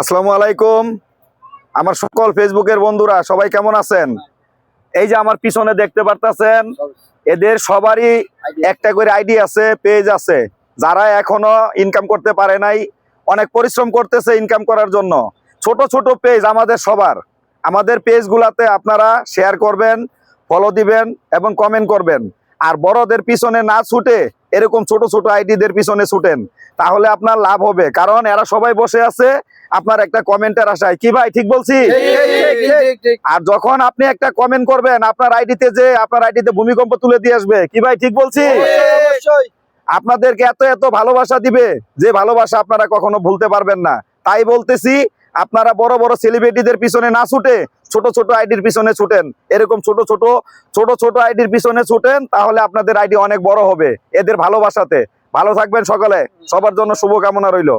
আসসালামু আলাইকুম। আমার সকল ফেসবুকের বন্ধুরা সবাই কেমন আছেন? এই যে আমার পিছনে দেখতে পারতেছেন, এদের সবারই একটা করে আইডি আছে, পেজ আছে। যারা এখনো ইনকাম করতে পারে নাই, অনেক পরিশ্রম করতেছে ইনকাম করার জন্য। ছোট ছোট পেজ আমাদের সবার, আমাদের পেজগুলাতে আপনারা শেয়ার করবেন, ফলো দিবেন এবং কমেন্ট করবেন। আর বড়দের পিছনে না ছুটে এরকম ছোট ছোট আইডিদের পিছনে ছুটেন, তাহলে আপনার লাভ হবে। কারণ এরা সবাই বসে আছে আপনার একটা কমেন্টের আশায়। কি ভাই ঠিক বলছি? আর যখন আপনি একটা কমেন্ট করবেন আপনার আইডিতে ভূমিকম্প তুলে দিয়ে আসবে। কি ভাই ঠিক বলছি? আপনাদেরকে এত এত ভালোবাসা দিবে যে ভালোবাসা আপনারা কখনো ভুলতে পারবেন না। তাই বলতেছি, আপনারা বড় বড় সেলিব্রিটিদের পিছনে না ছুটে ছোট ছোট আইডির পিছনে ছুটেন। এরকম ছোট ছোট আইডির পিছনে ছুটেন, তাহলে আপনাদের আইডি অনেক বড় হবে এদের ভালোবাসাতে। ভালো থাকবেন সকলে, সবার জন্য শুভকামনা রইল।